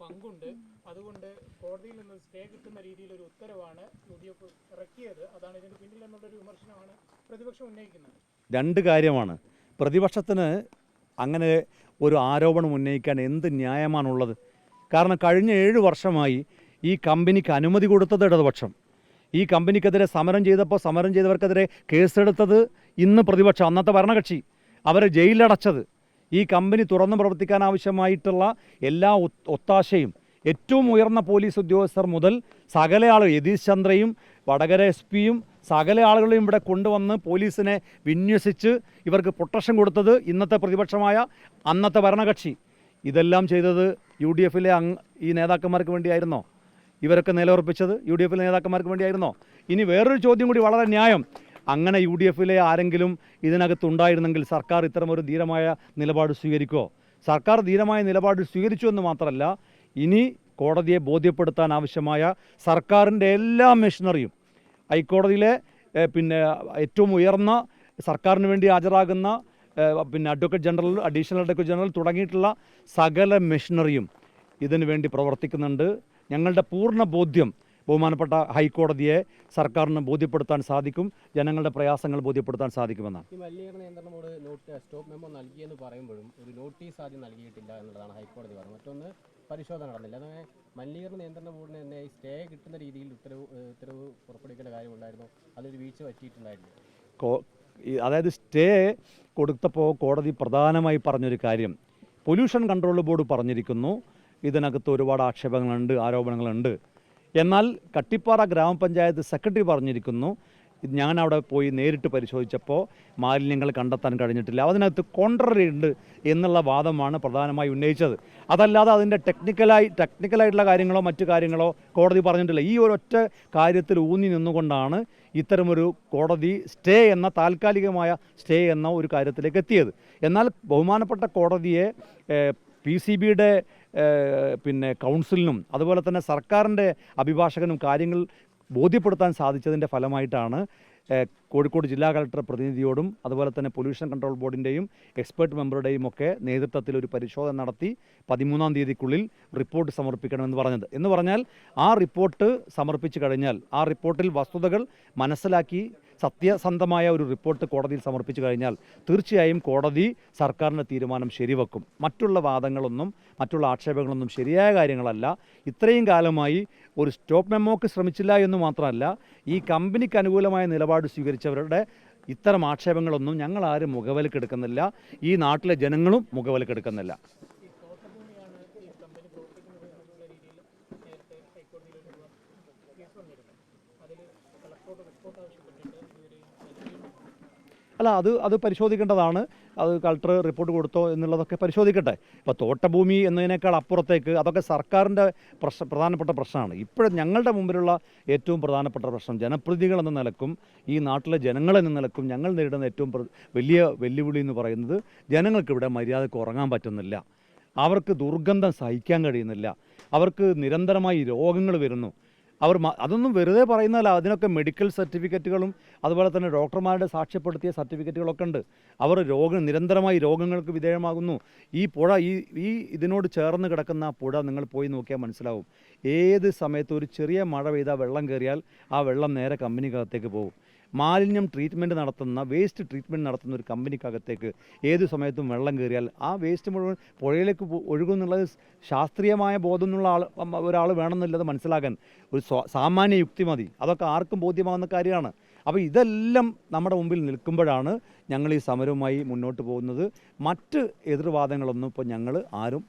പങ്കുണ്ട്. അതുകൊണ്ട് കോടതിയിൽ നിന്ന് സ്റ്റേ കിട്ടുന്ന രീതിയിലൊരു ഉത്തരവാണ് UDF ഇറക്കിയത്. അതാണ് ഇതിന് പിന്നിലെന്നുള്ളൊരു വിമർശനമാണ് പ്രതിപക്ഷം ഉന്നയിക്കുന്നത്. രണ്ട് കാര്യമാണ്. പ്രതിപക്ഷത്തിന് അങ്ങനെ ഒരു ആരോപണം ഉന്നയിക്കാൻ എന്ത് ന്യായമാണുള്ളത്? കാരണം കഴിഞ്ഞ 7 വർഷമായി ഈ കമ്പനിക്ക് അനുമതി കൊടുത്തത് ഇടതുപക്ഷം. ഈ കമ്പനിക്കെതിരെ സമരം ചെയ്തപ്പോൾ സമരം ചെയ്തവർക്കെതിരെ കേസെടുത്തത് ഇന്ന് പ്രതിപക്ഷം, അന്നത്തെ ഭരണകക്ഷി. അവരെ ജയിലിലടച്ചത്. ഈ കമ്പനി തുറന്നു പ്രവർത്തിക്കാൻ ആവശ്യമായിട്ടുള്ള എല്ലാ ഒത്താശയും ഏറ്റവും ഉയർന്ന പോലീസ് ഉദ്യോഗസ്ഥർ മുതൽ സകല ആളുകൾ, യതീഷ് ചന്ദ്രയും വടകര SP-യും സകല ആളുകളെയും ഇവിടെ കൊണ്ടുവന്ന് പോലീസിനെ വിന്യസിച്ച് ഇവർക്ക് പ്രൊട്ടക്ഷൻ കൊടുത്തത് ഇന്നത്തെ പ്രതിപക്ഷമായ അന്നത്തെ ഭരണകക്ഷി. ഇതെല്ലാം ചെയ്തത് UDF-ലെ ഈ നേതാക്കന്മാർക്ക് വേണ്ടിയായിരുന്നോ? ഇവരൊക്കെ നിലയുറപ്പിച്ചത് UDF-ലെ നേതാക്കന്മാർക്ക് വേണ്ടിയായിരുന്നോ? ഇനി വേറൊരു ചോദ്യം കൂടി വളരെ ന്യായം. അങ്ങനെ UDF-ലെ ആരെങ്കിലും ഇതിനകത്തുണ്ടായിരുന്നെങ്കിൽ സർക്കാർ ഇത്തരമൊരു ധീരമായ നിലപാട് സ്വീകരിക്കുമോ? സർക്കാർ ധീരമായ നിലപാട് സ്വീകരിച്ചു എന്ന് മാത്രമല്ല, ഇനി കോടതിയെ ബോധ്യപ്പെടുത്താൻ ആവശ്യമായ സർക്കാരിൻ്റെ എല്ലാ മെഷീനറിയും, ഹൈക്കോടതിയിലെ ഏറ്റവും ഉയർന്ന സർക്കാരിന് വേണ്ടി ഹാജരാകുന്ന advocate general, additional advocate general തുടങ്ങിയിട്ടുള്ള സകല മെഷീനറിയും ഇതിനു വേണ്ടി പ്രവർത്തിക്കുന്നുണ്ട്. ഞങ്ങളുടെ പൂർണ്ണ ബോധ്യം ബഹുമാനപ്പെട്ട ഹൈക്കോടതിയെ സർക്കാരിന് ബോധ്യപ്പെടുത്താൻ സാധിക്കും, ജനങ്ങളുടെ പ്രയാസങ്ങൾ ബോധ്യപ്പെടുത്താൻ സാധിക്കുമെന്നാണ്. ഈ മലിനീകരണ നിയന്ത്രണ ബോർഡ് സ്റ്റോപ്പ് മെമ്മോ നൽകിയെന്ന് പറയുമ്പോഴും ഒരു നോട്ടീസ് ആദ്യം നൽകിയിട്ടില്ല എന്നുള്ളതാണ് ഹൈക്കോടതി പറഞ്ഞത്. മറ്റൊന്ന്, പരിശോധന നടന്നില്ല. അങ്ങനെ മലിനീകരണ നിയന്ത്രണ ബോർഡിന് തന്നെ സ്റ്റേ കിട്ടുന്ന രീതിയിൽ ഉത്തരവ് പുറപ്പെടുവിക്കേണ്ട കാര്യമുണ്ടായിരുന്നു. അതൊരു വീഴ്ച പറ്റിയിട്ടുണ്ടായിരുന്നു. അതായത് സ്റ്റേ കൊടുത്തപ്പോൾ കോടതി പ്രധാനമായി പറഞ്ഞൊരു കാര്യം, പൊല്യൂഷൻ കൺട്രോൾ ബോർഡ് പറഞ്ഞിരിക്കുന്നു ഇതിനകത്ത് ഒരുപാട് ആക്ഷേപങ്ങളുണ്ട്, ആരോപണങ്ങളുണ്ട്. എന്നാൽ കട്ടിപ്പാറ ഗ്രാമപഞ്ചായത്ത് സെക്രട്ടറി പറഞ്ഞിരിക്കുന്നു, ഞാൻ അവിടെ പോയി നേരിട്ട് പരിശോധിച്ചപ്പോൾ മാലിന്യങ്ങൾ കണ്ടെത്താൻ കഴിഞ്ഞിട്ടില്ല, അതിനകത്ത് കോൺട്രറി ഉണ്ട് എന്നുള്ള വാദമാണ് പ്രധാനമായി ഉന്നയിച്ചത്. അതല്ലാതെ അതിൻ്റെ ടെക്നിക്കലായിട്ടുള്ള കാര്യങ്ങളോ മറ്റു കാര്യങ്ങളോ കോടതി പറഞ്ഞിട്ടില്ല. ഈ ഒരൊറ്റ കാര്യത്തിൽ ഊന്നി നിന്നുകൊണ്ടാണ് ഇത്തരമൊരു കോടതി സ്റ്റേ എന്ന താൽക്കാലികമായ സ്റ്റേ എന്ന ഒരു കാര്യത്തിലേക്ക് എത്തിയത്. എന്നാൽ ബഹുമാനപ്പെട്ട കോടതിയെ PCBയുടെ കൗൺസിലിനും അതുപോലെ തന്നെ സർക്കാരിൻ്റെ അഭിഭാഷകനും കാര്യങ്ങൾ ബോധ്യപ്പെടുത്താൻ സാധിച്ചതിൻ്റെ ഫലമായിട്ടാണ് കോഴിക്കോട് ജില്ലാ കളക്ടർ പ്രതിനിധിയോടും അതുപോലെ തന്നെ പൊല്യൂഷൻ കൺട്രോൾ ബോർഡിൻ്റെയും എക്സ്പേർട്ട് മെമ്പറുടെയും ഒക്കെ നേതൃത്വത്തിൽ ഒരു പരിശോധന നടത്തി 13-ാം തീയതിക്കുള്ളിൽ റിപ്പോർട്ട് സമർപ്പിക്കണമെന്ന് പറഞ്ഞത്. എന്ന് പറഞ്ഞാൽ ആ റിപ്പോർട്ട് സമർപ്പിച്ചു കഴിഞ്ഞാൽ, ആ റിപ്പോർട്ടിൽ വസ്തുതകൾ മനസ്സിലാക്കി സത്യസന്ധമായ ഒരു റിപ്പോർട്ട് കോടതിയിൽ സമർപ്പിച്ചു കഴിഞ്ഞാൽ തീർച്ചയായും കോടതി സർക്കാരിൻ്റെ തീരുമാനം ശരിവെക്കും. മറ്റുള്ള വാദങ്ങളൊന്നും മറ്റുള്ള ആക്ഷേപങ്ങളൊന്നും ശരിയായ കാര്യങ്ങളല്ല. ഇത്രയും കാലമായി ഒരു സ്റ്റോപ്പ് മെമ്മോക്ക് ശ്രമിച്ചില്ല എന്ന് മാത്രമല്ല, ഈ കമ്പനിക്ക് അനുകൂലമായ നിലപാട് സ്വീകരിച്ചവരുടെ ഇത്തരം ആക്ഷേപങ്ങളൊന്നും ഞങ്ങളാരും മുഖവിലക്കെടുക്കുന്നില്ല, ഈ നാട്ടിലെ ജനങ്ങളും മുഖവിലക്കെടുക്കുന്നില്ല. അല്ല, അത് പരിശോധിക്കേണ്ടതാണ്. അത് കളക്ടർ റിപ്പോർട്ട് കൊടുത്തോ എന്നുള്ളതൊക്കെ പരിശോധിക്കട്ടെ. ഇപ്പോൾ തോട്ടഭൂമി എന്നതിനേക്കാൾ അപ്പുറത്തേക്ക് അതൊക്കെ സർക്കാരിൻ്റെ പ്രധാനപ്പെട്ട പ്രശ്നമാണ്. ഇപ്പോഴും ഞങ്ങളുടെ മുമ്പിലുള്ള ഏറ്റവും പ്രധാനപ്പെട്ട പ്രശ്നം, ജനപ്രതിനിധികൾ എന്ന നിലക്കും ഈ നാട്ടിലെ ജനങ്ങളെന്ന നിലക്കും ഞങ്ങൾ നേരിടുന്ന ഏറ്റവും വലിയ വെല്ലുവിളി എന്ന് പറയുന്നത്, ജനങ്ങൾക്കിവിടെ മര്യാദയ്ക്ക് ഉറങ്ങാൻ പറ്റുന്നില്ല, അവർക്ക് ദുർഗന്ധം സഹിക്കാൻ കഴിയുന്നില്ല, അവർക്ക് നിരന്തരമായി രോഗങ്ങൾ വരുന്നു. അതൊന്നും വെറുതെ പറയുന്നതല്ല, അതിനൊക്കെ മെഡിക്കൽ സർട്ടിഫിക്കറ്റുകളും അതുപോലെ തന്നെ ഡോക്ടർമാരുടെ സാക്ഷ്യപ്പെടുത്തിയ സർട്ടിഫിക്കറ്റുകളൊക്കെ ഉണ്ട്. അവർ നിരന്തരമായി രോഗങ്ങൾക്ക് വിധേയമാകുന്നു. ഈ പുഴ, ഈ ഇതിനോട് ചേർന്ന് കിടക്കുന്ന പുഴ നിങ്ങൾ പോയി നോക്കിയാൽ മനസ്സിലാവും. ഏത് സമയത്ത് ഒരു ചെറിയ മഴ പെയ്താൽ വെള്ളം കയറിയാൽ ആ വെള്ളം നേരെ കമ്പനിക്കകത്തേക്ക് പോകും. മാലിന്യം ട്രീറ്റ്മെൻറ്റ് നടത്തുന്ന, വേസ്റ്റ് ട്രീറ്റ്മെൻറ്റ് നടത്തുന്ന ഒരു കമ്പനിക്കകത്തേക്ക് ഏത് സമയത്തും വെള്ളം കയറിയാൽ ആ വേസ്റ്റ് മുഴുവൻ പുഴയിലേക്ക് ഒഴുകുന്നുള്ളത് ശാസ്ത്രീയമായ ബോധമുള്ള ഒരാൾ വേണമെന്നുള്ളത് മനസ്സിലാക്കാൻ ഒരു സാമാന്യ യുക്തി മതി. അതൊക്കെ ആർക്കും ബോധ്യമാകുന്ന കാര്യമാണ്. അപ്പോൾ ഇതെല്ലാം നമ്മുടെ മുമ്പിൽ നിൽക്കുമ്പോഴാണ് ഞങ്ങൾ ഈ സമരവുമായി മുന്നോട്ട് പോകുന്നത്. മറ്റ് എതിർവാദങ്ങളൊന്നും ഇപ്പോൾ ഞങ്ങൾ ആരും